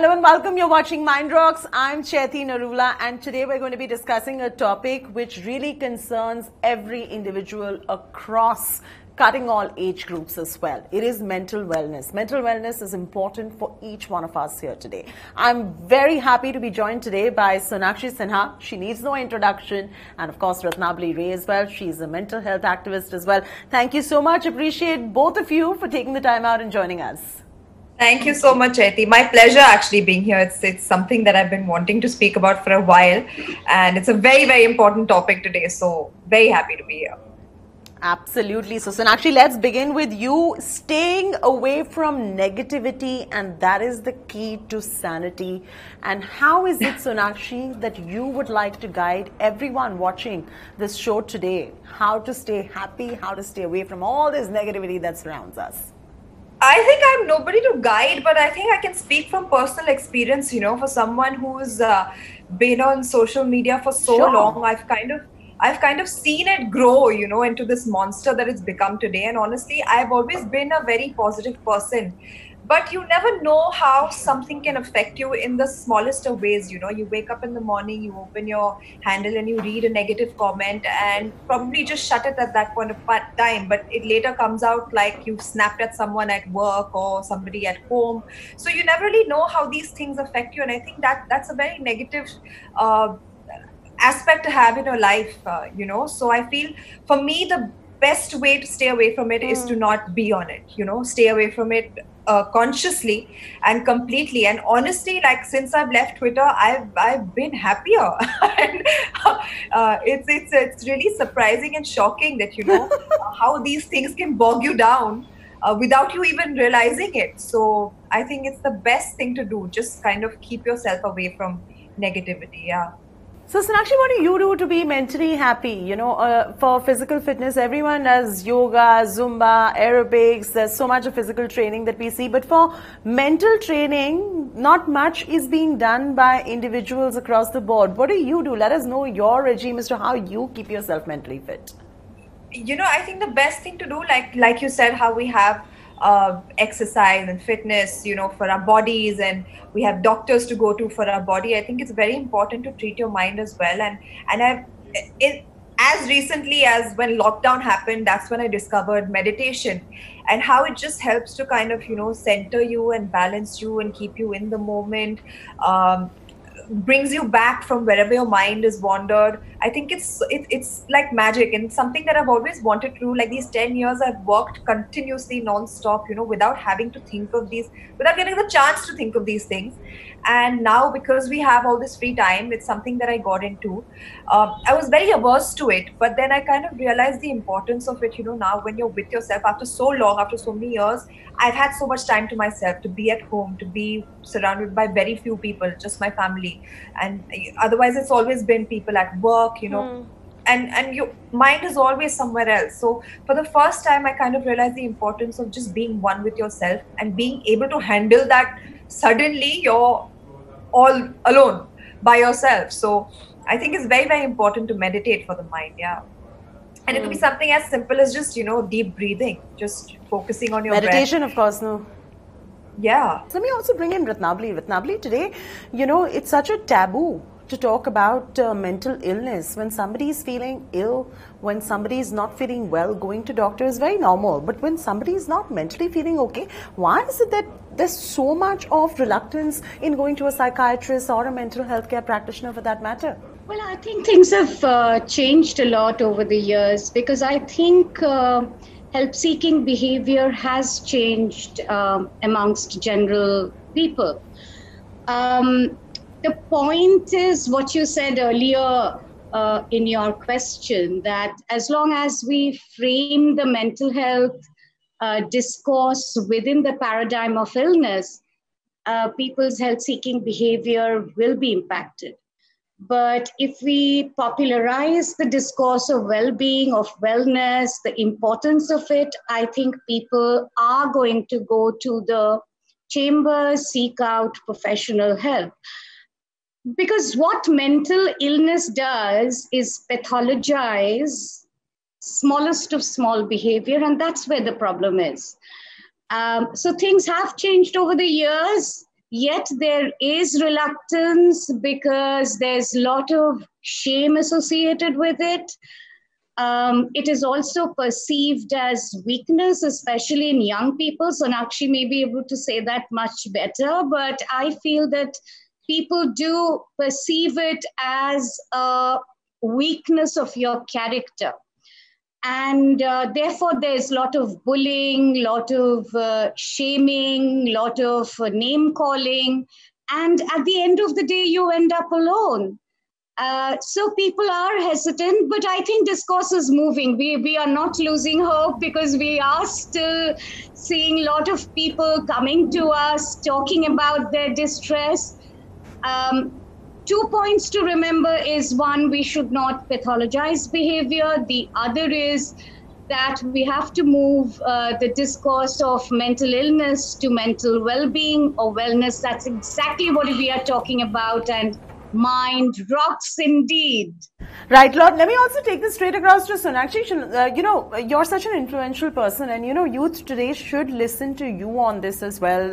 Hello and welcome. You're watching Mind Rocks. I'm Chaiti Narula, and today we're going to be discussing a topic which really concerns every individual across cutting all age groups as well. It is mental wellness. Mental wellness is important for each one of us here today. I'm very happy to be joined today by Sonakshi Sinha. She needs no introduction. And of course, Ratnaboli Ray as well. She's a mental health activist as well. Thank you so much. Appreciate both of you for taking the time out and joining us. Thank you so much, Chaiti. My pleasure actually being here. It's something that I've been wanting to speak about for a while. And it's a very, very important topic today. So very happy to be here. Absolutely. So Sonakshi, let's begin with you. Staying away from negativity, and that is the key to sanity. And how is it, Sonakshi, that you would like to guide everyone watching this show today? How to stay happy, how to stay away from all this negativity that surrounds us? I think I'm nobody to guide, but I think I can speak from personal experience, for someone who's been on social media for so long. I've kind of seen it grow, into this monster that it's become today. And honestly, I've always been a very positive person. But you never know how something can affect you in the smallest of ways. You wake up in the morning, you open your handle and you read a negative comment and probably just shut it at that point of time. But it later comes out like you've snapped at someone at work or somebody at home. So you never really know how these things affect you. And I think that's a very negative aspect to have in your life, So I feel for me, the best way to stay away from it is to not be on it, stay away from it consciously and completely. And honestly, like since I've left Twitter, I've been happier. And it's really surprising and shocking that how these things can bog you down without you even realizing it. So I think it's the best thing to do. Just kind of keep yourself away from negativity. Yeah. So, Sonakshi, what do you do to be mentally happy? For physical fitness, everyone does yoga, Zumba, aerobics. There's so much of physical training that we see. But for mental training, not much is being done by individuals across the board. What do you do? Let us know your regime as to how you keep yourself mentally fit. I think the best thing to do, like you said, how we have exercise and fitness, for our bodies, and we have doctors to go to for our body. I think it's very important to treat your mind as well. And as recently as when lockdown happened, that's when I discovered meditation and how it just helps to kind of, center you and balance you and keep you in the moment. Brings you back from wherever your mind is wandered. I think it's like magic, and something that I've always wanted to do. Like these 10 years, I've worked continuously non-stop, without having to think of these, without getting the chance to think of these things. And now, because we have all this free time, it's something that I got into. I was very averse to it, but then I kind of realized the importance of it. Now when you're with yourself after so long, after so many years, I've had so much time to myself, to be at home, to be surrounded by very few people, just my family. And otherwise, it's always been people at work, and your mind is always somewhere else. So for the first time, I kind of realized the importance of just being one with yourself and being able to handle that. Suddenly, you're all alone by yourself. So I think it's very, very important to meditate for the mind. Yeah. And it could be something as simple as just, deep breathing, just focusing on your meditation, breath. Of course, no. Yeah. Let me also bring in Ratnaboli. Ratnaboli, today, it's such a taboo to talk about mental illness. When somebody is feeling ill, when somebody is not feeling well, going to doctor is very normal. But when somebody is not mentally feeling okay, why is it that there's so much of reluctance in going to a psychiatrist or a mental health care practitioner for that matter? Well, I think things have changed a lot over the years, because I think help-seeking behavior has changed amongst general people. The point is what you said earlier in your question, that as long as we frame the mental health discourse within the paradigm of illness, people's health-seeking behavior will be impacted. But if we popularize the discourse of well-being, of wellness, the importance of it, I think people are going to go to the chambers, seek out professional help. Because what mental illness does is pathologize smallest of small behavior, and that's where the problem is. So things have changed over the years. Yet there is reluctance because there's a lot of shame associated with it. It is also perceived as weakness, especially in young people. Sonakshi may be able to say that much better, but I feel that people do perceive it as a weakness of your character. And therefore, there's a lot of bullying, lot of shaming, lot of name calling. And at the end of the day, you end up alone. So people are hesitant, but I think discourse is moving. We are not losing hope because we are still seeing a lot of people coming to us, talking about their distress. 2 points to remember is one, we should not pathologize behavior. The other is that we have to move the discourse of mental illness to mental well-being or wellness. That's exactly what we are talking about. And mind rocks indeed. Right, Lord. Let me also take this straight across to Sonakshi. You're such an influential person, and youth today should listen to you on this as well.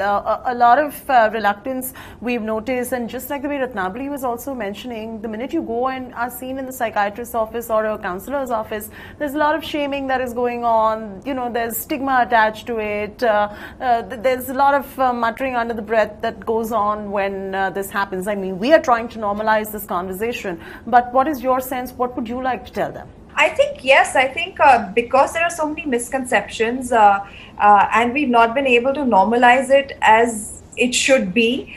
A lot of reluctance we've noticed, and just like the way Ratnaboli was also mentioning, the minute you go and are seen in the psychiatrist's office or a counselor's office, there's a lot of shaming that is going on. There's stigma attached to it. There's a lot of muttering under the breath that goes on when this happens. I mean, we are trying to normalize this conversation, but what is your sense? What would you like to tell them? I think, yes, because there are so many misconceptions and we've not been able to normalize it as it should be,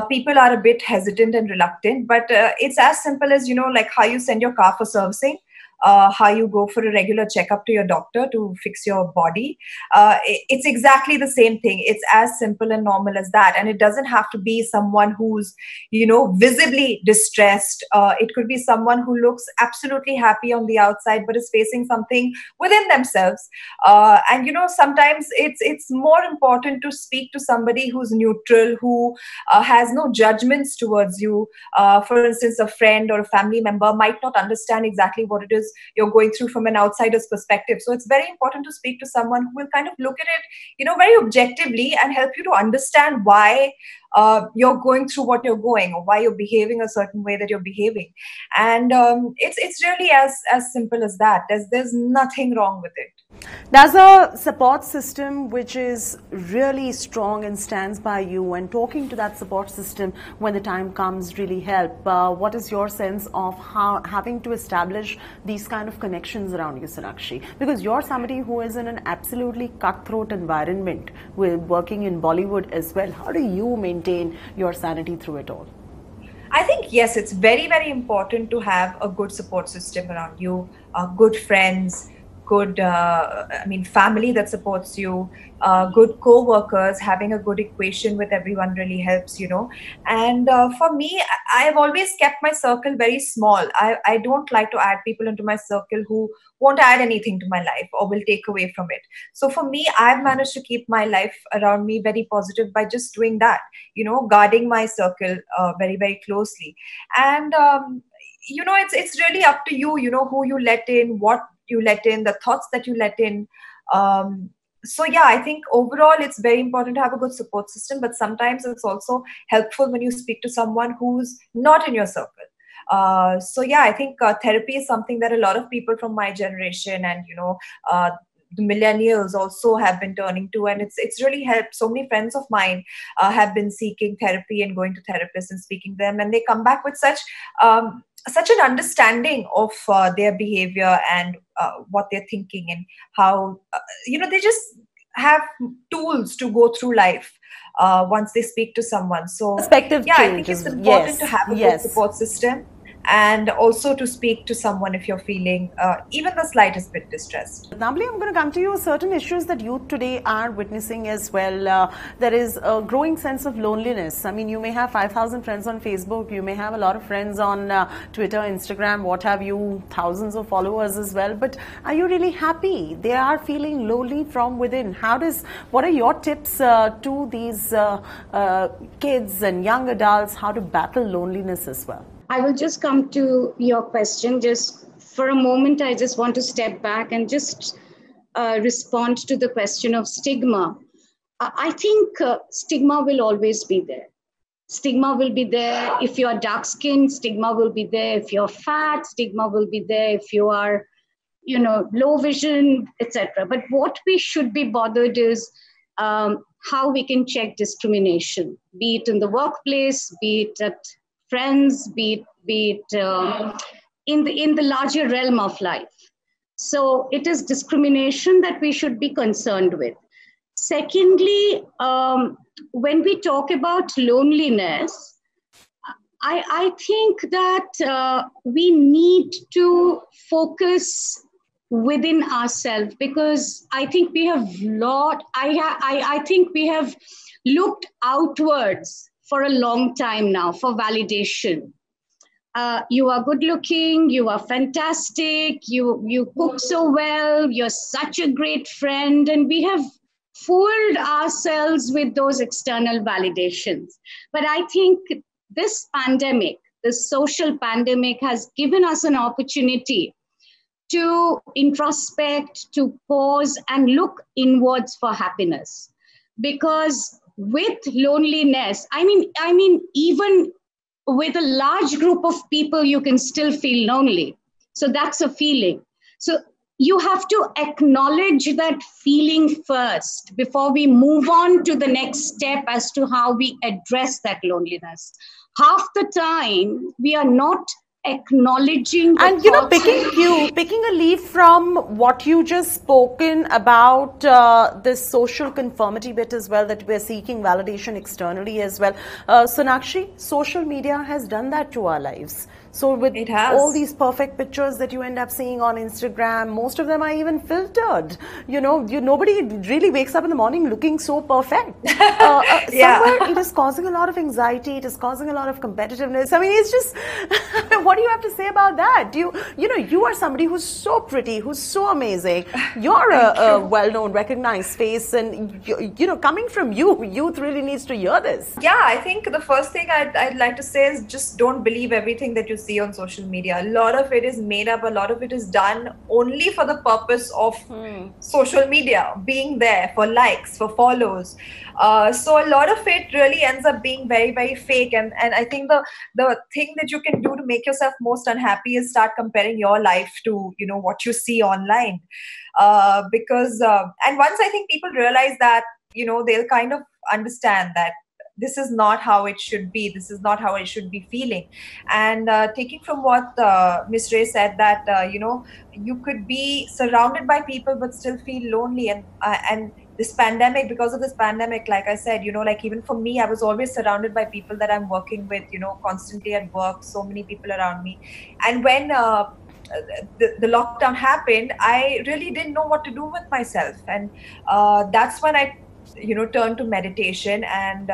people are a bit hesitant and reluctant, but it's as simple as, like how you send your car for servicing. How you go for a regular checkup to your doctor to fix your body. It's exactly the same thing. It's as simple and normal as that. And it doesn't have to be someone who's, visibly distressed. It could be someone who looks absolutely happy on the outside, but is facing something within themselves. And, sometimes it's more important to speak to somebody who's neutral, who has no judgments towards you. For instance, a friend or a family member might not understand exactly what it is you're going through from an outsider's perspective. So it's very important to speak to someone who will kind of look at it, very objectively and help you to understand why you're going through what you're going, or why you're behaving a certain way that you're behaving. And it's really as simple as that. There's nothing wrong with it. Does a support system which is really strong and stands by you and talking to that support system when the time comes really help? What is your sense of how having to establish these kind of connections around you, Sonakshi? Because you're somebody who is in an absolutely cutthroat environment, with working in Bollywood as well. How do you maintain your sanity through it all? I think, yes, it's very, very important to have a good support system around you, good friends, good family that supports you, good co-workers. Having a good equation with everyone really helps, and for me, I've always kept my circle very small. I don't like to add people into my circle who won't add anything to my life or will take away from it. So for me, I've managed to keep my life around me very positive by just doing that, guarding my circle very, very closely. And it's really up to you, who you let in, what you let in, the thoughts that you let in. So yeah, I think overall it's very important to have a good support system, but sometimes it's also helpful when you speak to someone who's not in your circle. So yeah, I think therapy is something that a lot of people from my generation and the millennials also have been turning to, and it's really helped. So many friends of mine have been seeking therapy and going to therapists and speaking to them, and they come back with such an understanding of their behavior and what they're thinking, and how they just have tools to go through life once they speak to someone. So perspective yeah, I think it's important to have a good support system, and also to speak to someone if you're feeling even the slightest bit distressed. Ratnaboli, I'm going to come to you. Certain issues that youth today are witnessing as well. There is a growing sense of loneliness. I mean, you may have 5,000 friends on Facebook. You may have a lot of friends on Twitter, Instagram, what have you, thousands of followers as well. But are you really happy? They are feeling lonely from within. What are your tips to these kids and young adults, how to battle loneliness as well? I will just come to your question. Just for a moment, I just want to step back and just respond to the question of stigma. I think stigma will always be there. Stigma will be there if you're dark skinned, stigma will be there if you're fat, stigma will be there if you are, low vision, etc. But what we should be bothered is how we can check discrimination, be it in the workplace, be it at friends, be it in the larger realm of life. So it is discrimination that we should be concerned with. Secondly, when we talk about loneliness, I think that we need to focus within ourselves, because I think we have I think we have looked outwards for a long time now for validation. You are good looking, you are fantastic, you cook so well, you're such a great friend, and we have fooled ourselves with those external validations. But I think this pandemic, this social pandemic, has given us an opportunity to introspect, to pause and look inwards for happiness. Because with loneliness, I mean, even with a large group of people, you can still feel lonely. So that's a feeling. So you have to acknowledge that feeling first before we move on to the next step as to how we address that loneliness. Half the time, we are not acknowledging the And picking a leaf from what you just spoken about, this social conformity bit as well, that we're seeking validation externally as well. Sonakshi, social media has done that to our lives. So with all these perfect pictures that you end up seeing on Instagram, most of them are even filtered. Nobody really wakes up in the morning looking so perfect. Somewhere it is causing a lot of anxiety. It is causing a lot of competitiveness. I mean, it's just, what do you have to say about that? You are somebody who's so pretty, who's so amazing. You're a well-known, recognized face, and coming from you, youth really needs to hear this. Yeah, I think the first thing I'd like to say is just don't believe everything that you see on social media. A lot of it is made up. A lot of it is done only for the purpose of social media, being there for likes, for follows. So a lot of it really ends up being very, very fake. And I think the thing that you can do to make yourself most unhappy is start comparing your life to, what you see online. Because and once I think people realize that, they'll kind of understand that this is not how it should be. This is not how I should be feeling. And taking from what Miss Ray said, that you could be surrounded by people but still feel lonely. And this pandemic, because of this pandemic, like I said, like even for me, I was always surrounded by people that I'm working with, constantly at work, so many people around me. And when the lockdown happened, I really didn't know what to do with myself. And that's when I turn to meditation and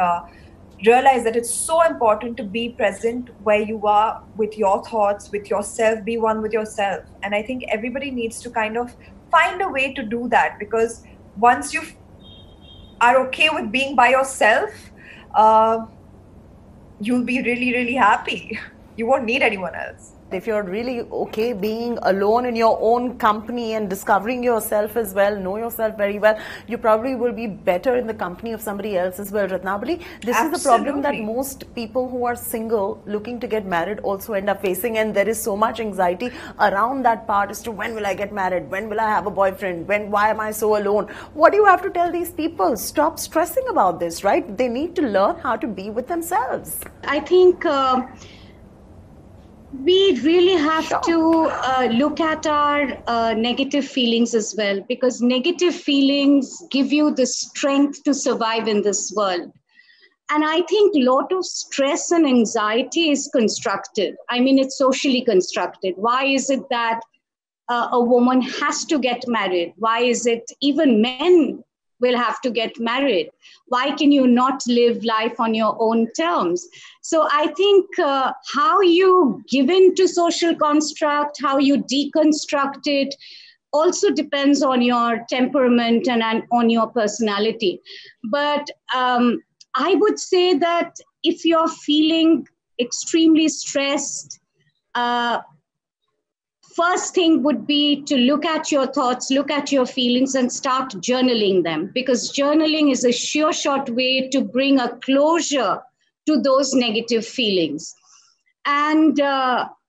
realize that it's so important to be present where you are with your thoughts, with yourself, be one with yourself. And I think everybody needs to kind of find a way to do that, because once you are okay with being by yourself, you'll be really, really happy. You won't need anyone else. If you're really okay being alone in your own company and discovering yourself as well, know yourself very well, you probably will be better in the company of somebody else as well. Ratnaboli, this is the problem that most people who are single looking to get married also end up facing, and there is so much anxiety around that part as to when will I get married, when will I have a boyfriend, why am I so alone? What do you have to tell these people? Stop stressing about this, right? They need to learn how to be with themselves. I think we really have to look at our negative feelings as well, because negative feelings give you the strength to survive in this world. And I think a lot of stress and anxiety is constructed. I mean, it's socially constructed. Why is it that a woman has to get married? Why is it even men will have to get married? Why can you not live life on your own terms? So I think how you give in to social construct, how you deconstruct it, also depends on your temperament and on your personality. But I would say that if you're feeling extremely stressed, first thing would be to look at your thoughts, look at your feelings, and start journaling them, because journaling is a sure shot way to bring a closure to those negative feelings. And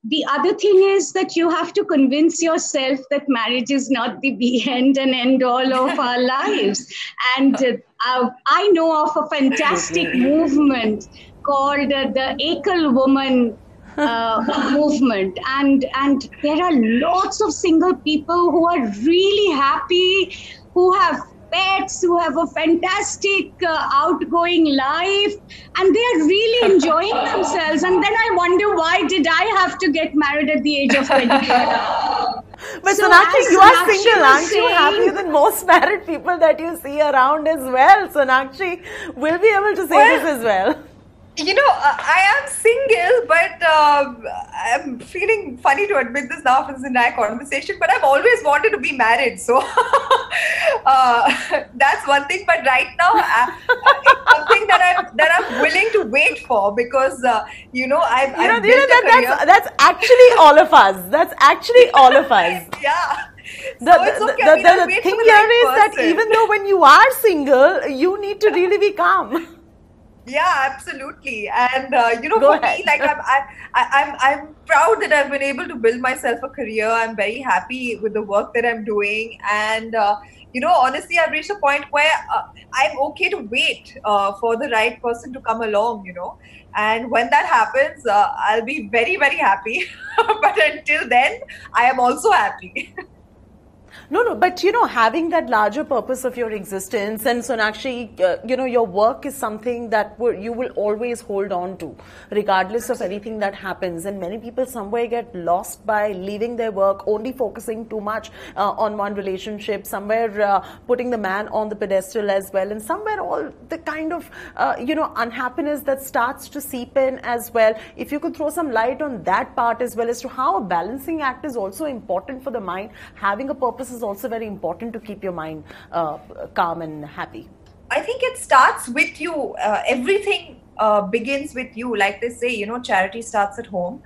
the other thing is that you have to convince yourself that marriage is not the be end and end all of our lives. And I know of a fantastic movement called the Ekal Woman movement, and there are lots of single people who are really happy, who have pets, who have a fantastic outgoing life, and they are really enjoying themselves. And then I wonder, why did I have to get married at the age of 22? But so Sonakshi, you are single. Aren't you happier than most married people that you see around as well? Sonakshi will be able to say this as well. I am single, but I'm feeling funny to admit this now for this entire conversation, but I've always wanted to be married. So that's one thing. But right now, it's something that I'm willing to wait for, because, I've built a career. That's actually all of us. That's actually all of us. Yeah. The thing here is that even though when you are single, you need to really be calm. Yeah, absolutely. And for me, like I'm proud that I've been able to build myself a career. I'm very happy with the work that I'm doing, and honestly, I've reached a point where I'm okay to wait for the right person to come along. And when that happens, I'll be very, very happy. But until then, I am also happy. No, but having that larger purpose of your existence, and Sonakshi, your work is something that you will always hold on to, regardless of anything that happens. And many people somewhere get lost by leaving their work, only focusing too much on one relationship, somewhere putting the man on the pedestal as well, and somewhere all the kind of, unhappiness that starts to seep in as well. If you could throw some light on that part as well, as to how a balancing act is also important for the mind, having a purpose is also very important to keep your mind calm and happy. I think it starts with you. Everything begins with you. Like they say, charity starts at home.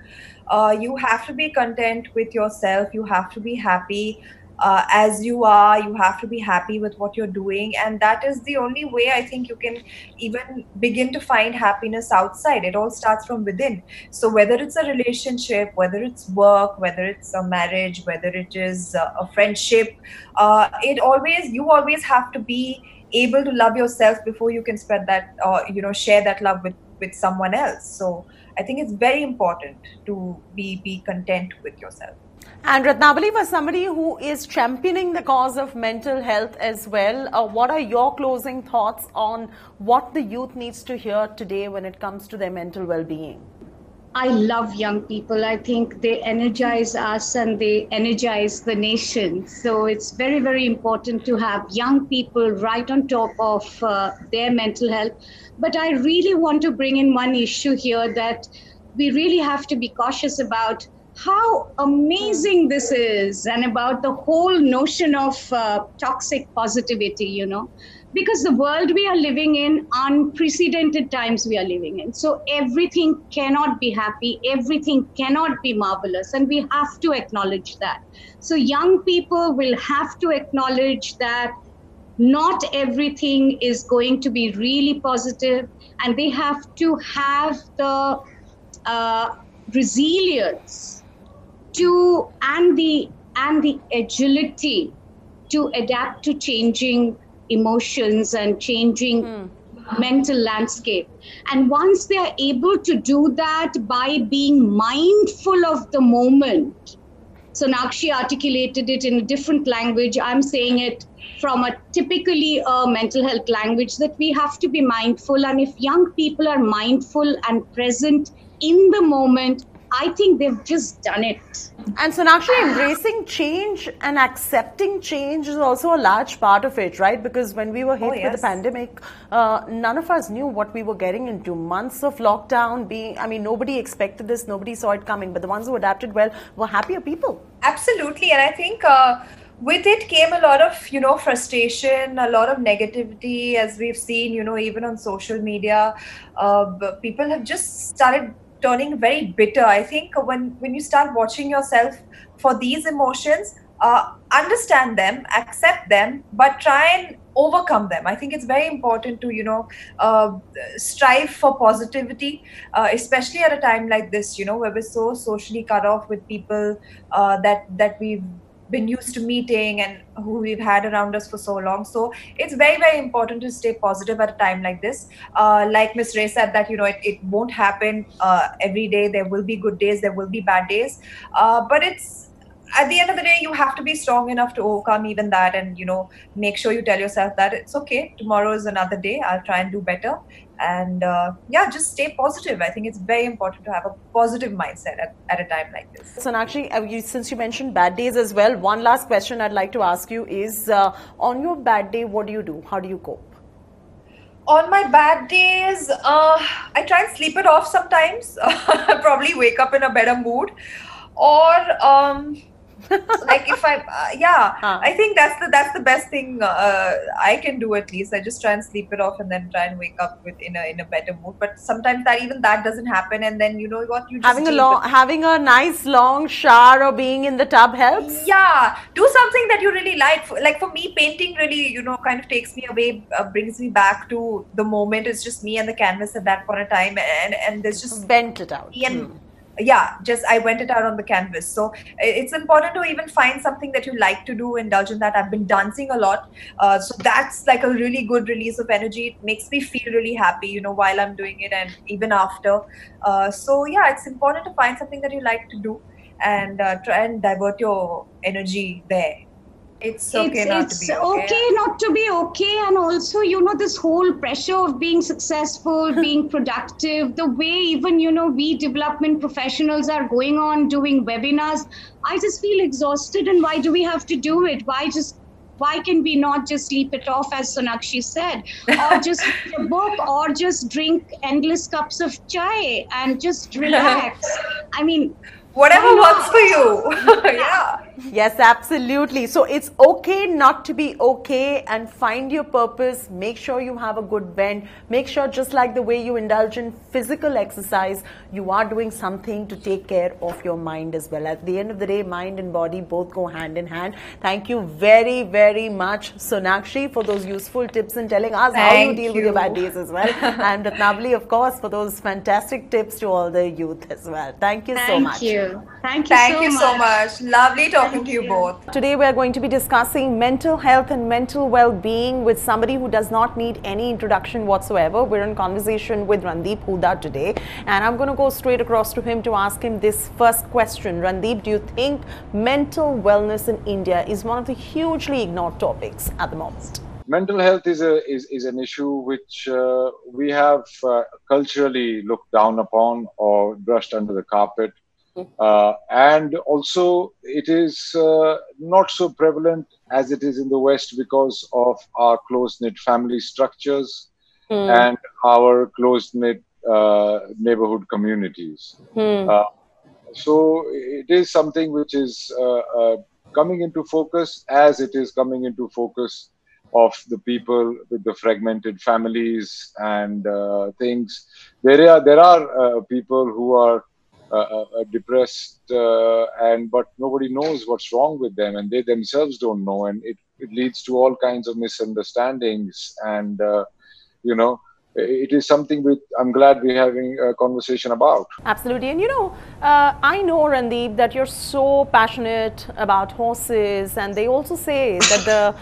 You have to be content with yourself. You have to be happy as you are. You have to be happy with what you're doing. And that is the only way I think you can even begin to find happiness outside. It all starts from within. So whether it's a relationship, whether it's work, whether it's a marriage, whether it is a friendship, you always have to be able to love yourself before you can spread that, share that love with someone else. So I think it's very important to be content with yourself. And Ratnaboli, for somebody who is championing the cause of mental health as well, what are your closing thoughts on what the youth needs to hear today when it comes to their mental well-being? I love young people. I think they energize us and they energize the nation. So it's very, very important to have young people right on top of their mental health. But I really want to bring in one issue here that we really have to be cautious about how amazing this is, and about the whole notion of toxic positivity, because the world we are living in, unprecedented times we are living in. So everything cannot be happy, everything cannot be marvelous, and we have to acknowledge that. So young people will have to acknowledge that not everything is going to be really positive, and they have to have the resilience and the agility to adapt to changing emotions and changing mental landscape. And once they are able to do that by being mindful of the moment, Sonakshi articulated it in a different language. I'm saying it from a typically mental health language, that we have to be mindful. And if young people are mindful and present in the moment, I think they've just done it. And Sonakshi, embracing change and accepting change is also a large part of it, right? Because when we were hit with the pandemic, none of us knew what we were getting into. Months of lockdown nobody expected this, nobody saw it coming, but the ones who adapted well were happier people. Absolutely. And I think with it came a lot of, frustration, a lot of negativity, as we've seen, even on social media. People have just started turning very bitter. I think when you start watching yourself for these emotions, understand them, accept them, but try and overcome them. I think it's very important to, strive for positivity, especially at a time like this, where we're so socially cut off with people that we've been used to meeting and who we've had around us for so long. So it's very, very important to stay positive at a time like this. Like Miss Ray said, that it won't happen every day. There will be good days, there will be bad days, but it's at the end of the day, you have to be strong enough to overcome even that, and make sure you tell yourself that it's okay, tomorrow is another day, I'll try and do better. And yeah, just stay positive. I think it's very important to have a positive mindset at a time like this. Sonakshi, since you mentioned bad days as well, one last question I'd like to ask you is, on your bad day, what do you do? How do you cope? On my bad days, I try and sleep it off sometimes. Probably wake up in a better mood, or like if I think that's the best thing I can do. At least I just try and sleep it off and then try and wake up in a better mood. But sometimes that doesn't happen, and then you know what, you just having a nice long shower or being in the tub helps. Yeah, do something that you really like. Like for me, painting really kind of takes me away, brings me back to the moment. It's just me and the canvas at that point of time, and there's just vent it out. Yeah, just I went it out on the canvas. So it's important to even find something that you like to do, indulge in that. I've been dancing a lot, so that's like a really good release of energy. It makes me feel really happy, while I'm doing it and even after. So yeah, it's important to find something that you like to do and try and divert your energy there. It's okay not to be okay. And also, this whole pressure of being successful, being productive, the way even, we development professionals are going on doing webinars, I just feel exhausted. And why do we have to do it? Why can we not just sleep it off, as Sonakshi said, or just read a book, or just drink endless cups of chai and just relax? I mean, whatever works for you. Yeah. Yes, absolutely. So it's okay not to be okay, and find your purpose. Make sure you have a good vent. Make sure, just like the way you indulge in physical exercise, you are doing something to take care of your mind as well. At the end of the day, mind and body both go hand in hand. Thank you very, very much, Sonakshi, for those useful tips and telling us how you deal with your bad days as well. And Ratnaboli, of course, for those fantastic tips to all the youth as well. Thank you so much. Thank you so much. Lovely talking to you both. Today we are going to be discussing mental health and mental well-being with somebody who does not need any introduction whatsoever. We're in conversation with Randeep Huda today, and I'm going to go straight across to him to ask him this first question. Randeep, do you think mental wellness in India is one of the hugely ignored topics at the moment? Mental health is an issue which we have culturally looked down upon or brushed under the carpet. And also it is not so prevalent as it is in the West because of our close-knit family structures and our close-knit neighborhood communities. So it is something which is coming into focus, as it is coming into focus of the people with the fragmented families and things. There are people who are depressed, but nobody knows what's wrong with them, and they themselves don't know, and it leads to all kinds of misunderstandings. And it is something which I'm glad we're having a conversation about. Absolutely. And I know, Randeep, that you're so passionate about horses, and they also say that the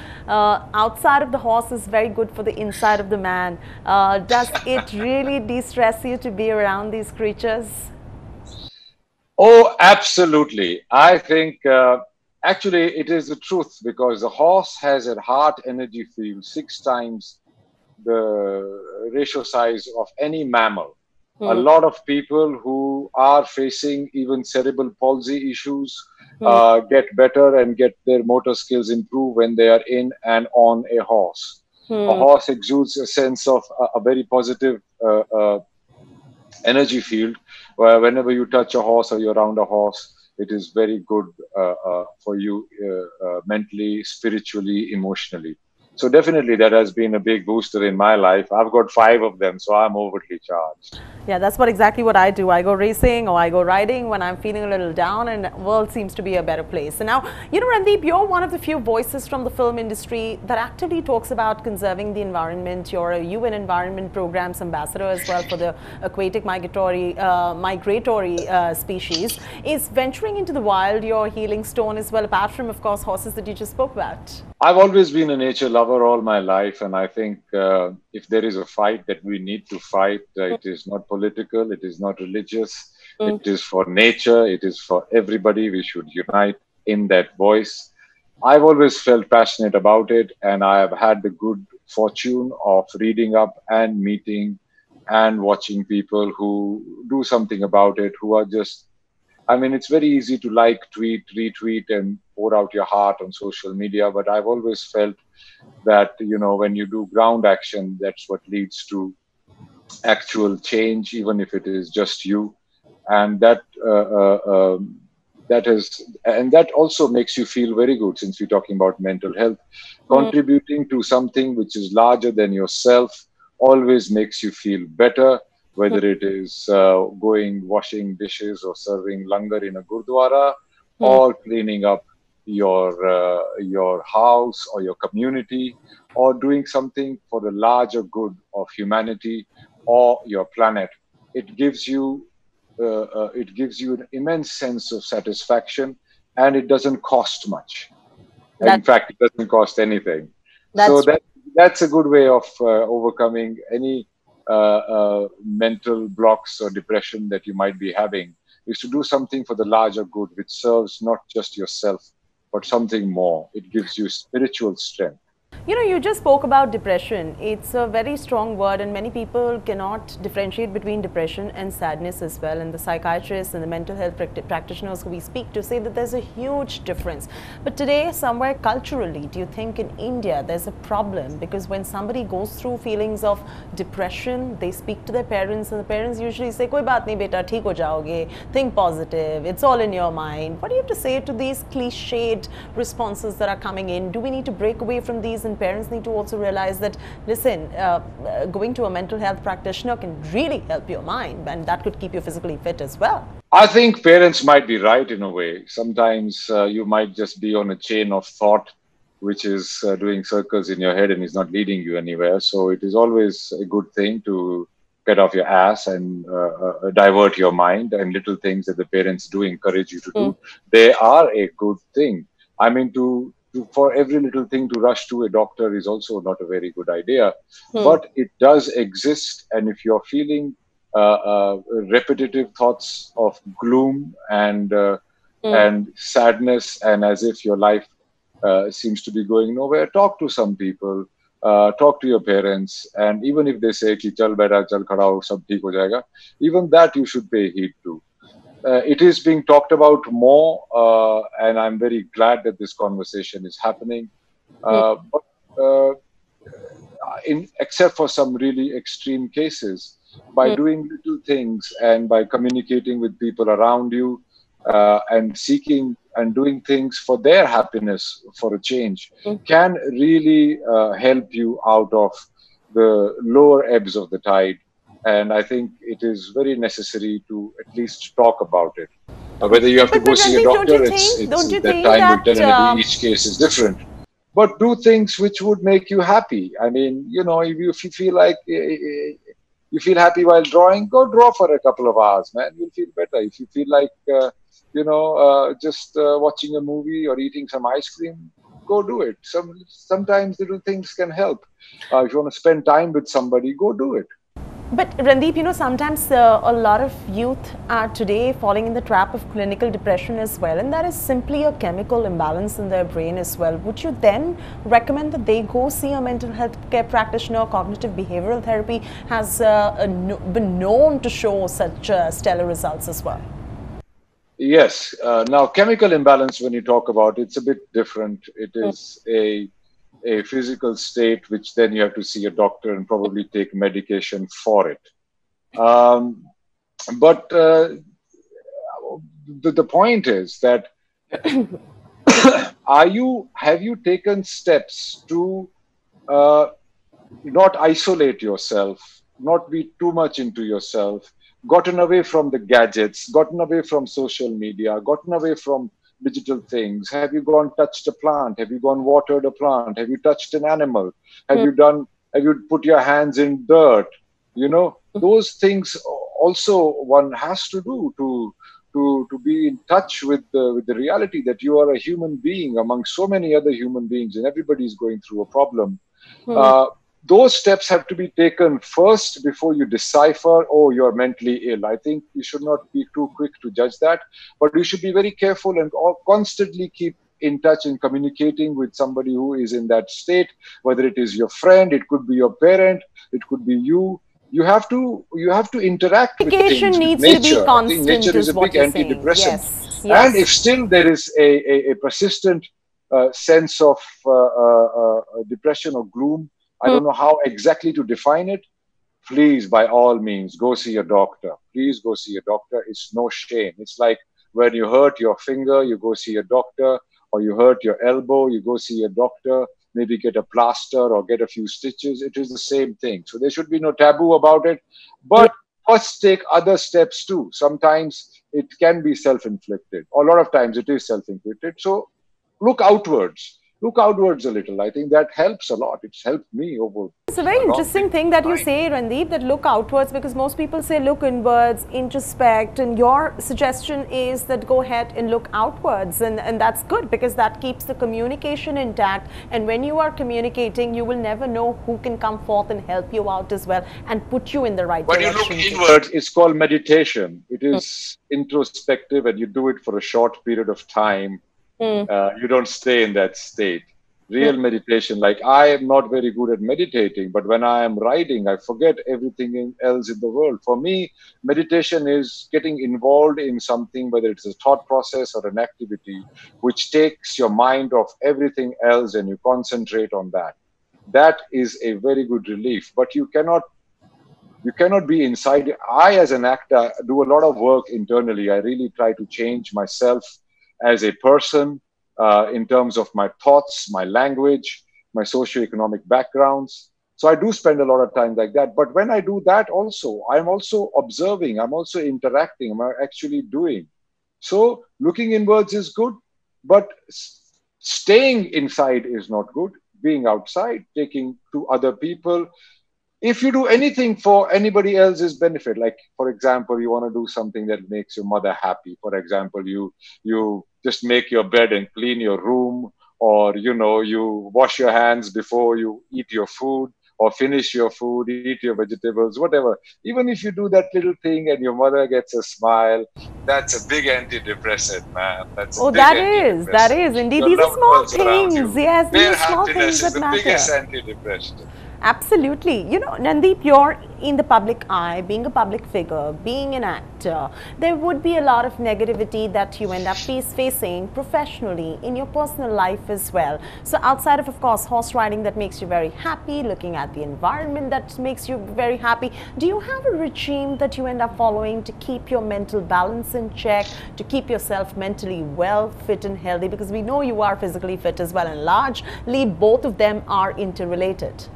outside of the horse is very good for the inside of the man. Does it really de-stress you to be around these creatures? Oh, absolutely. I think actually it is the truth, because the horse has a heart energy field 6 times the ratio size of any mammal. A lot of people who are facing even cerebral palsy issues get better and get their motor skills improve when they are in and on a horse. A horse exudes a sense of a very positive energy field, where whenever you touch a horse or you're around a horse, it is very good for you mentally, spiritually, emotionally. So definitely that has been a big booster in my life. I've got 5 of them, so I'm overly charged. Yeah, that's exactly what I do. I go racing or I go riding when I'm feeling a little down, and the world seems to be a better place. And now, Randeep, you're one of the few voices from the film industry that actively talks about conserving the environment. You're a UN Environment Program's ambassador as well for the aquatic migratory species. Is venturing into the wild your healing stone as well, apart from, of course, horses that you just spoke about? I've always been a nature lover all my life, and I think if there is a fight that we need to fight, it is not political, it is not religious, it is for nature, it is for everybody. We should unite in that voice. I've always felt passionate about it, and I have had the good fortune of reading up and meeting and watching people who do something about it, who are just, I mean, it's very easy to like, tweet, retweet, and pour out your heart on social media. But I've always felt that, when you do ground action, that's what leads to actual change, even if it is just you. And that also makes you feel very good, since we're talking about mental health. Contributing to something which is larger than yourself always makes you feel better, whether it is going washing dishes or serving langar in a gurdwara, or cleaning up your house or your community, or doing something for the larger good of humanity or your planet. It gives you an immense sense of satisfaction, and it doesn't cost much. In fact, it doesn't cost anything. So that's a good way of overcoming any mental blocks or depression that you might be having, is to do something for the larger good, which serves not just yourself, but something more. It gives you spiritual strength. You just spoke about depression. It's a very strong word, and many people cannot differentiate between depression and sadness as well. And the psychiatrists and the mental health practitioners who we speak to say that there's a huge difference. But today, somewhere culturally, do you think in India there's a problem? Because when somebody goes through feelings of depression, they speak to their parents, and the parents usually say, "Koi baat nahi beta, theek ho jaoge, think positive, it's all in your mind." What do you have to say to these cliched responses that are coming in? Do we need to break away from these, and parents need to also realize that, listen, going to a mental health practitioner can really help your mind, and that could keep you physically fit as well? I think parents might be right in a way. Sometimes you might just be on a chain of thought which is doing circles in your head and is not leading you anywhere. So it is always a good thing to get off your ass and divert your mind, and little things that the parents do encourage you to do, they are a good thing. I mean, for every little thing to rush to a doctor is also not a very good idea, but it does exist. And if you're feeling repetitive thoughts of gloom and sadness, and as if your life seems to be going nowhere, talk to some people, talk to your parents, and even if they say ki chal beta chal khada ho sab theek ho jayega, even that you should pay heed to. It is being talked about more, and I'm very glad that this conversation is happening. Except for some really extreme cases, by doing little things and by communicating with people around you, and seeking and doing things for their happiness, for a change, can really help you out of the lower ebbs of the tide. And I think it is very necessary to at least talk about it. Whether you have to go see a doctor, that time will tell, and each case is different. But do things which would make you happy. I mean, if you feel like you feel happy while drawing, go draw for a couple of hours, man. You'll feel better. If you feel like, just watching a movie or eating some ice cream, go do it. Sometimes little things can help. If you want to spend time with somebody, go do it. But Randeep, sometimes a lot of youth are today falling in the trap of clinical depression as well, and that is simply a chemical imbalance in their brain as well. Would you then recommend that they go see a mental health care practitioner? Cognitive behavioral therapy has been known to show such stellar results as well. Yes. Now, chemical imbalance, when you talk about, it's a bit different. It is a physical state which then you have to see a doctor and probably take medication for it. But the point is that have you taken steps to uh, not isolate yourself, not be too much into yourself, gotten away from the gadgets, gotten away from social media, gotten away from digital things. Have you gone touched a plant? Have you gone watered a plant? Have you touched an animal? Have you done, have you put your hands in dirt? You know, those things also one has to do to be in touch with the reality that you are a human being among so many other human beings and everybody is going through a problem. uh, those steps have to be taken first before you decipher, oh, you're mentally ill. I think you should not be too quick to judge that, but you should be very careful and constantly keep in touch and communicating with somebody who is in that state, whether it is your friend, it could be your parent, it could be you. You have to interact with Communication things, with needs to be nature. I think constant, nature is is a what big you're saying. antidepressant. Yes, And if yes. still there is a persistent sense of depression or gloom, I don't know how exactly to define it. Please, by all means, go see a doctor. Please go see a doctor. It's no shame. It's like when you hurt your finger, you go see a doctor, or you hurt your elbow, you go see a doctor, maybe get a plaster or get a few stitches. It is the same thing. So there should be no taboo about it. But first take other steps too. Sometimes it can be self inflicted, or a lot of times it is self inflicted. So look outwards. Look outwards a little. I think that helps a lot. It's helped me over It's a very a long interesting period thing of that you time. say, Randeep, that look outwards, because most people say look inwards, introspect, and your suggestion is that go ahead and look outwards, and that's good because that keeps the communication intact. And when you are communicating, you will never know who can come forth and help you out as well and put you in the right When you look direction too. inwards, it's called meditation. It is introspective, and you do it for a short period of time. You don't stay in that state. Real meditation, like I am not very good at meditating, but when I am writing, I forget everything else in the world. For me, meditation is getting involved in something, whether it's a thought process or an activity, which takes your mind off everything else and you concentrate on that. That is a very good relief. But you cannot be inside. I, as an actor, do a lot of work internally. I really try to change myself as a person in terms of my thoughts, my language, my socioeconomic backgrounds. So I do spend a lot of time like that. But when I do that also, I'm also observing, I'm also interacting, I'm actually doing. So looking inwards is good, but staying inside is not good. Being outside, taking to other people, if you do anything for anybody else's benefit, like for example you want to do something that makes your mother happy, for example you just make your bed and clean your room, or you wash your hands before you eat your food or finish your food, eat your vegetables, whatever. Even if you do that little thing and your mother gets a smile, that's a big antidepressant, man. That's a Oh, big that antidepressant. is indeed. Your These are loved small ones around things. you, Yes, these their are small happiness things is that the biggest matter. antidepressant. Absolutely. You know, Nandeep, you're in the public eye, being a public figure, being an actor, there would be a lot of negativity that you end up facing professionally in your personal life as well. So outside of course, horse riding that makes you very happy, looking at the environment that makes you very happy, do you have a regime that you end up following to keep your mental balance in check, to keep yourself mentally well, fit and healthy? Because we know you are physically fit as well, and largely both of them are interrelated.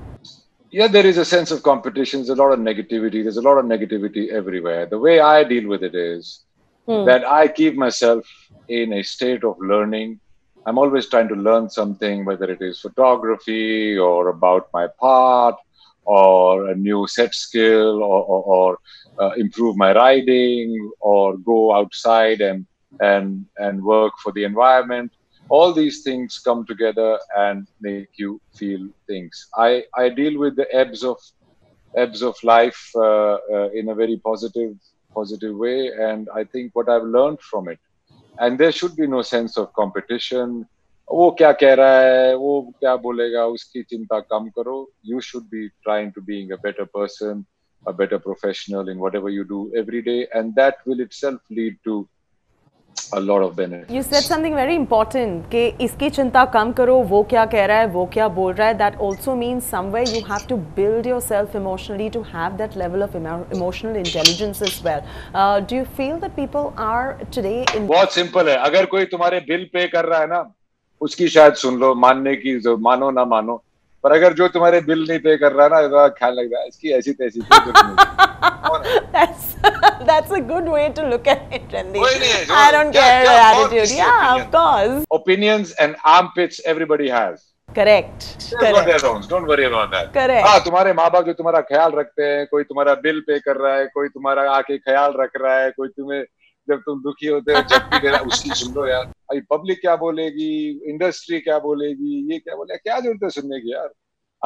Yeah, there is a sense of competition. There's a lot of negativity. There's a lot of negativity everywhere. The way I deal with it is that I keep myself in a state of learning. I'm always trying to learn something, whether it is photography or about my part or a new set skill, or improve my riding or go outside and work for the environment. All these things come together and make you feel things. I deal with the ebbs of life in a very positive way, and I think what I've learned from it, and there should be no sense of competition. वो क्या कह रहा है, वो क्या बोलेगा, उसकी चिंता कम करो. You should be trying to being a better person, a better professional in whatever you do every day, and that will itself lead to a lot of You benefits. said something very important कि इसकी चिंता कम करो, वो क्या कह रहा है, वो क्या बोल रहा है. That also means somewhere you have to build yourself emotionally to have that level of emotional intelligence as well. Do you feel that people are today in... बहुत सिंपल है. अगर कोई तुम्हारे बिल पे कर रहा है ना, उसकी शायद सुन लो, मानने की, मानो ना मानो, पर अगर जो तुम्हारे बिल नहीं पे कर रहा ना, तो ख्याल लग रहा है इसकी ऐसी तैसी That's a good way to look at it, Randy. कोई नहीं है, I don't care the attitude. Yeah, of course. Opinions and armpits everybody has. Correct. Correct. Don't worry about that. Correct. हाँ, तुम्हारे माँ बाप जो तुम्हारा ख्याल रखते हैं, कोई तुम्हारा बिल पे कर रहा है, कोई तुम्हारा आके ख्याल रख रहा है, कोई तुम्हें जब तुम दुखी होते हो जब भी दे रहा, उसकी सुन लो यार. अभी पब्लिक क्या बोलेगी, इंडस्ट्री क्या बोलेगी, ये क्या बोलेगा, क्या जरूरत है सुनने की यार.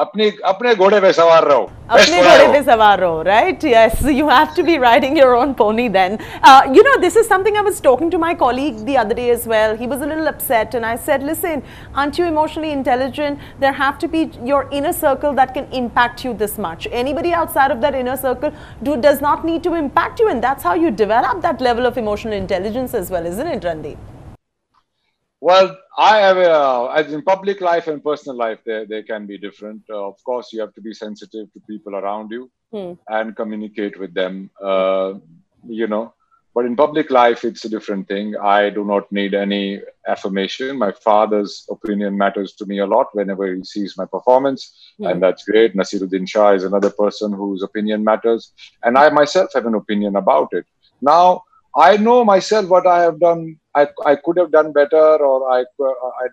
अपने घोड़े पे सवार रहो. अपने घोड़े पे सवार रहो, right? Yes, you have to be riding your own pony then. This is something I was talking to my colleague the other day as well. He was a little upset and I said, listen, aren't you emotionally intelligent? There have to be your inner circle that can impact you this much. Anybody outside of that inner circle does not need to impact you, and that's how you develop that level of emotional intelligence as well, isn't it, Randi? Well, I have, as in public life and personal life, they can be different. Of course, you have to be sensitive to people around you and communicate with them, But in public life, it's a different thing. I do not need any affirmation. My father's opinion matters to me a lot whenever he sees my performance, and that's great. Nasiruddin Shah is another person whose opinion matters, and I myself have an opinion about it. Now, I know myself what I have done. I could have done better, or I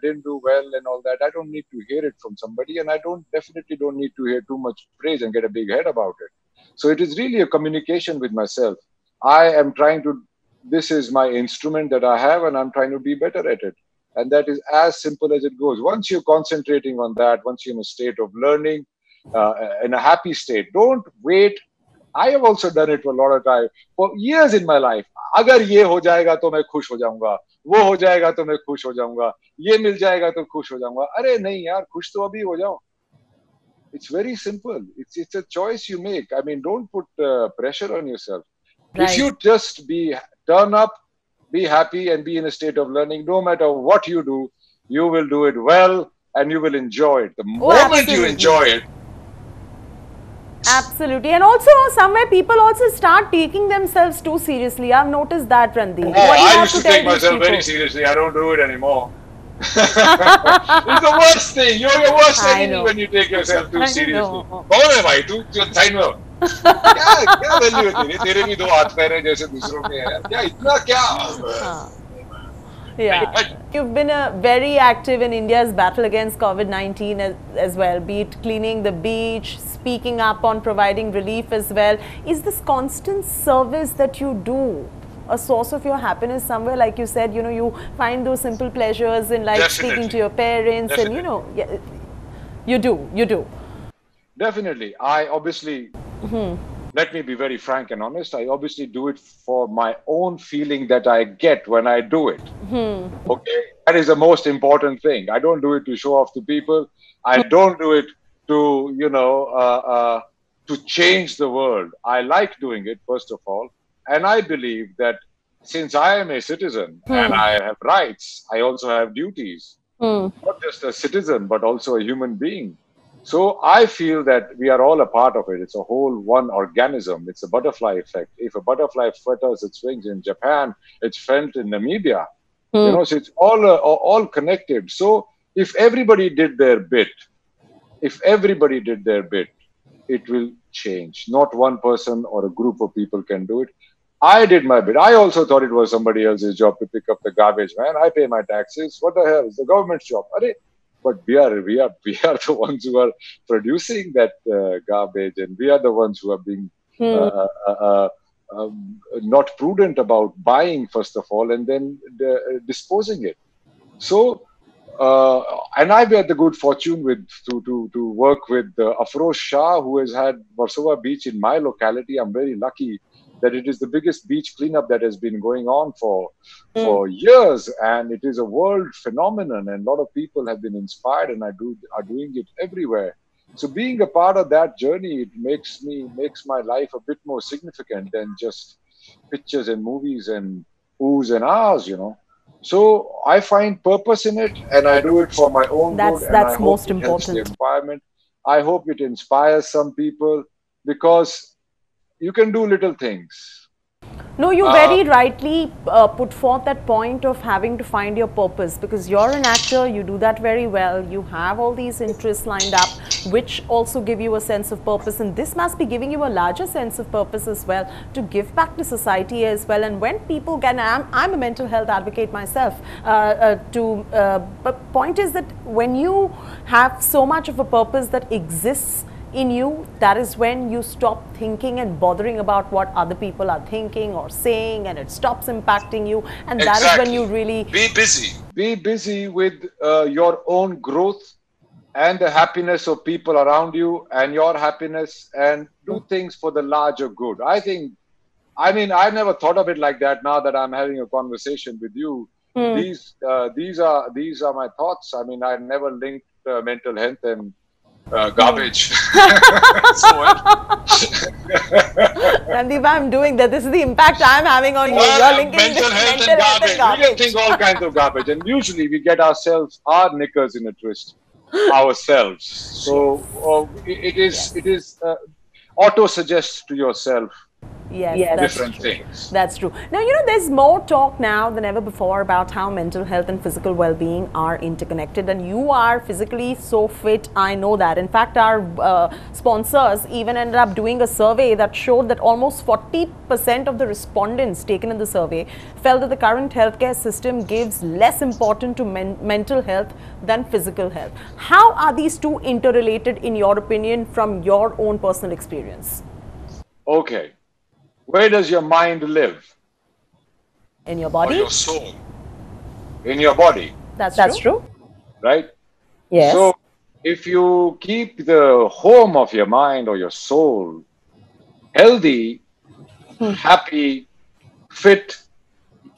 didn't do well and all that. I don't need to hear it from somebody, and I definitely don't need to hear too much praise and get a big head about it. So it is really a communication with myself. I am trying to, this is my instrument that I have, and I'm trying to be better at it. And that is as simple as it goes. Once you're concentrating on that, once you're in a state of learning, in a happy state, don't wait. I have also done it for a lot of time, for years in my life. अगर ये हो जाएगा तो मैं खुश हो जाऊंगा, वो हो जाएगा तो मैं खुश हो जाऊंगा, ये मिल जाएगा तो खुश हो जाऊंगा. अरे नहीं यार, खुश तो अभी हो जाओ. It's very simple. It's a choice you make. I mean, don't put pressure on yourself. Right. If you just turn up, be happy, and be in a state of learning, no matter what you do, you will do it well and you will enjoy it. The moment you enjoy it. Absolutely. And also, somewhere people also start taking themselves too seriously. I've noticed that, Randeep. I used to take myself very seriously. I don't do it anymore. It's the worst thing. You're your worst enemy when you take yourself too seriously. कौन है भाई तू? Side में हो. क्या value है तेरी? तेरे भी दो हाथ पैर हैं जैसे दूसरों के हैं. क्या इतना क्या? Yeah, you've been very active in India's battle against COVID-19 as well, be it cleaning the beach, speaking up on providing relief as well. Is this constant service that you do a source of your happiness somewhere? Like you said, you find those simple pleasures in like speaking to your parents. Definitely. And you do. Definitely. I obviously, let me be very frank and honest, I obviously do it for my own feeling that I get when I do it. Okay? That is the most important thing. I don't do it to show off to people. I don't do it to, to change the world. I like doing it, first of all. And I believe that since I am a citizen and I have rights, I also have duties. Not just a citizen, but also a human being. So I feel that we are all a part of it. It's a whole one organism. It's a butterfly effect. If a butterfly flutters its wings in Japan, it's felt in Namibia. So it's all connected. So if everybody did their bit, it will change. Not one person or a group of people can do it. I did my bit. I also thought it was somebody else's job to pick up the garbage, man. I pay my taxes. What the hell? It's the government's job. But we are the ones who are producing that garbage, and we are the ones who are being not prudent about buying, first of all, and then disposing it. So, and I've had the good fortune to work with Afroz Shah, who has had Warsaw Beach in my locality. I'm very lucky that it is the biggest beach cleanup that has been going on for years, and it is a world phenomenon, and a lot of people have been inspired and are doing it everywhere. So being a part of that journey, it makes my life a bit more significant than just pictures and movies and oohs and ahs, So I find purpose in it, and I do it for my own good. That's most important. The environment. I hope it inspires some people, because you can do little things. No, you very rightly put forth that point of having to find your purpose, because you're an actor, you do that very well, you have all these interests lined up which also give you a sense of purpose, and this must be giving you a larger sense of purpose as well, to give back to society as well. And when people get, I'm a mental health advocate myself, but point is that when you have so much of a purpose that exists in you, that is when you stop thinking and bothering about what other people are thinking or saying, and it stops impacting you, and that is when you really be busy with your own growth and the happiness of people around you and your happiness, and do things for the larger good. I mean, I never thought of it like that. Now that I'm having a conversation with you, these are my thoughts. I mean, I never linked mental health and garbage. Randeep, I'm doing that. This is the impact I'm having on you. You're linking mental health and garbage. We can think all kinds of garbage, and usually we get our knickers in a twist ourselves. So it is auto suggest to yourself. Yes, that's different true. things. That's true. Now, you know, there's more talk now than ever before about how mental health and physical well-being are interconnected, and you are physically so fit, I know that. In fact, our sponsors even ended up doing a survey that showed that almost 40% of the respondents taken in the survey felt that the current healthcare system gives less importance to mental health than physical health. How are these two interrelated, in your opinion, from your own personal experience? Okay. Where does your mind live? In your body? Or your soul? In your body. That's true. Right? Yes. So, if you keep the home of your mind or your soul healthy, happy, fit,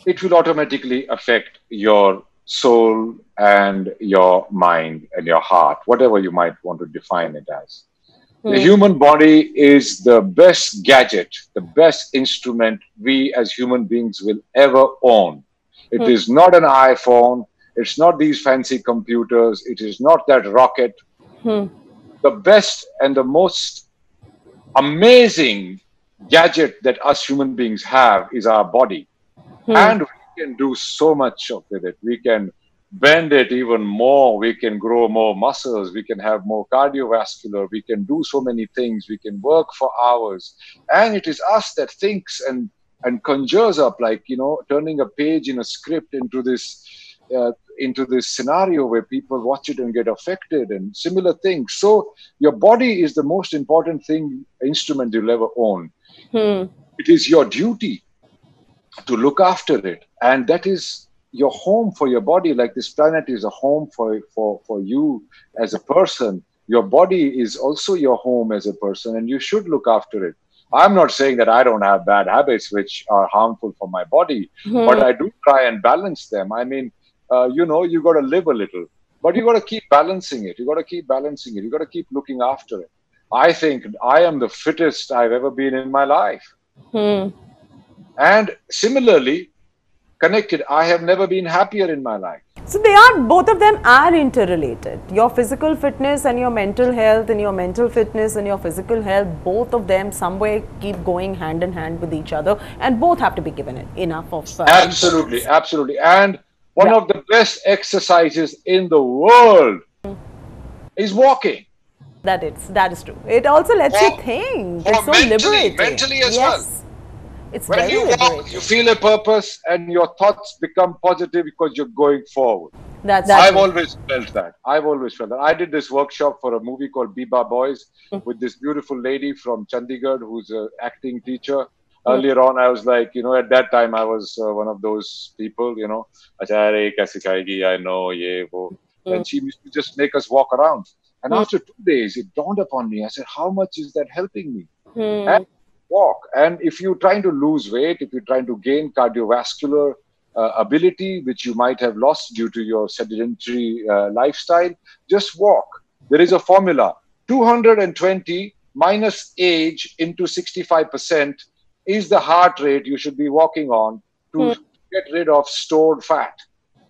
it will automatically affect your soul and your mind and your heart, whatever you might want to define it as. The human body is the best gadget, the best instrument we as human beings will ever own. It is not an iPhone. It's not these fancy computers. It is not that rocket. The best and the most amazing gadget that us human beings have is our body. And we can do so much of it. We can bend it even more. We can grow more muscles. We can have more cardiovascular. We can do so many things. We can work for hours. And it is us that thinks and conjures up, like, you know, turning a page in a script into this scenario where people watch it and get affected and similar things. So your body is the most important instrument you'll ever own. It is your duty to look after it, and that is your home for your body. Like this planet is a home for you as a person. Your body is also your home as a person, and you should look after it. I'm not saying that I don't have bad habits which are harmful for my body, but I do try and balance them. I mean, you know, you got to live a little, but you got to keep balancing it. You got to keep balancing it. You got to keep looking after it. I think I am the fittest I've ever been in my life. And similarly, connected, I have never been happier in my life. So both of them are interrelated. Your physical fitness and your mental health, and your mental fitness and your physical health, both of them somewhere keep going hand in hand with each other, and both have to be given enough of absolutely, absolutely. And one of the best exercises in the world is walking. That is true. It also lets you think. It's so liberating. Mentally as well. It's when you walk, you feel a purpose, and your thoughts become positive because you're going forward. I've always felt that. I did this workshop for a movie called Biba Boys with this beautiful lady from Chandigarh who's an acting teacher. Earlier on, I was like, you know, at that time, I was one of those people, you know, I know, ye, wo. And she used to just make us walk around. And after 2 days, it dawned upon me. I said, how much is that helping me? And walk. And if you're trying to lose weight, if you're trying to gain cardiovascular ability, which you might have lost due to your sedentary lifestyle, just walk. There is a formula. 220 minus age into 65% is the heart rate you should be walking on to get rid of stored fat.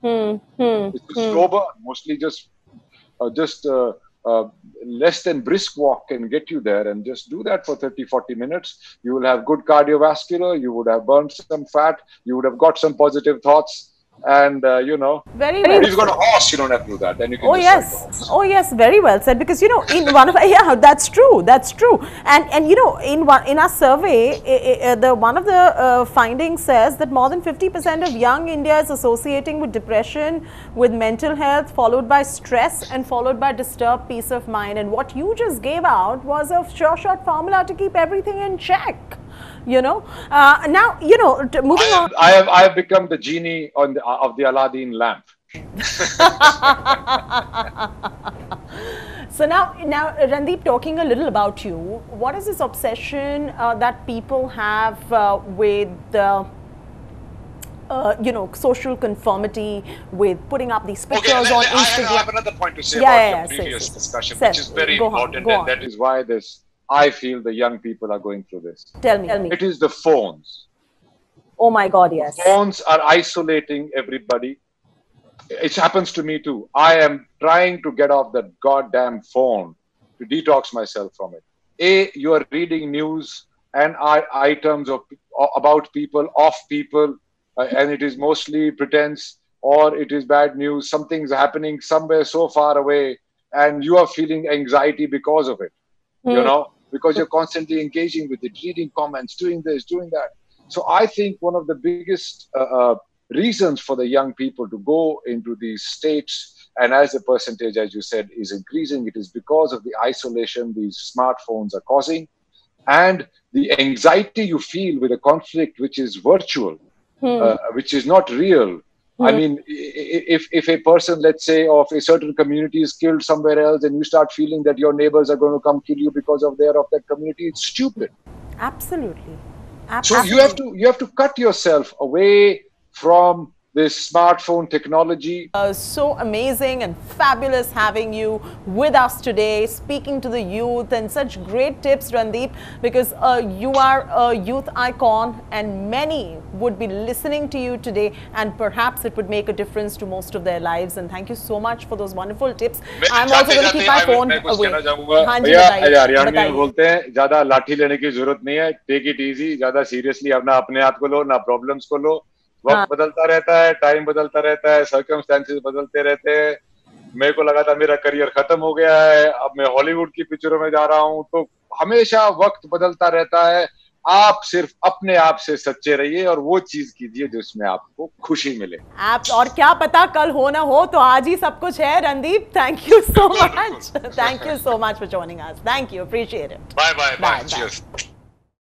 It's a slow burn, mostly just less than brisk walk can get you there, and just do that for 30-40 minutes. You will have good cardiovascular, you would have burned some fat, you would have got some positive thoughts, and Very if well. you've got a horse, you don't have to do that. Then you can Oh just ride the yes, horse. oh yes, very well said. Because in one of yeah, that's true, and in our survey, the one of the findings says that more than 50% of young India is associating with depression, with mental health, followed by stress, and followed by disturbed peace of mind. And what you just gave out was a short formula to keep everything in check. Now moving on. I have become the genie of the Aladdin lamp. So now, Randeep, talking a little about you, what is this obsession that people have with, social conformity, with putting up these pictures on Instagram? I have another point to say about your previous discussion, which is very important, and that is why I feel the young people are going through this. Tell me. It is the phones. Oh my God, yes. Phones are isolating everybody. It happens to me too. I am trying to get off that goddamn phone to detox myself from it. You are reading news and items about people, of people, and it is mostly pretense, or it is bad news. Something's happening somewhere so far away, and you are feeling anxiety because of it. Because you're constantly engaging with it, reading comments, doing this, doing that. So I think one of the biggest reasons for the young people to go into these states, and as the percentage, as you said, is increasing, it is because of the isolation these smartphones are causing, and the anxiety you feel with a conflict which is virtual, which is not real. I mean, if a person, let's say, of a certain community is killed somewhere else, and you start feeling that your neighbors are going to come kill you because of that community, it's stupid. Absolutely. So you have to cut yourself away from this smartphone technology. So amazing and fabulous having you with us today, speaking to the youth, and such great tips, Randeep, because you are a youth icon and many would be listening to you today, and perhaps it would make a difference to most of their lives. And thank you so much for those wonderful tips. I'm also going to keep my phone away. हाँ जी, हरियाणवी में बोलते हैं, ज्यादा लाठी लेने की जरूरत नहीं है, टेक इट इजी, ज्यादा सीरियसली अपने आप को लो, ना प्रॉब्लम्स को लो. वक्त बदलता रहता है, टाइम बदलता रहता है, सर्कमस्टेंसेस बदलते रहते हैं. मेरे को लगा था मेरा करियर खत्म हो गया है, अब मैं हॉलीवुड की पिक्चरों में जा रहा हूँ. तो हमेशा वक्त बदलता रहता है. आप सिर्फ अपने आप से सच्चे रहिए और वो चीज कीजिए जिसमें आपको खुशी मिले. और क्या पता कल हो ना हो, तो आज ही सब कुछ है. Randeep, thank you so much. Thank you so much for joining us. Thank you. Appreciate it. Bye. Cheers.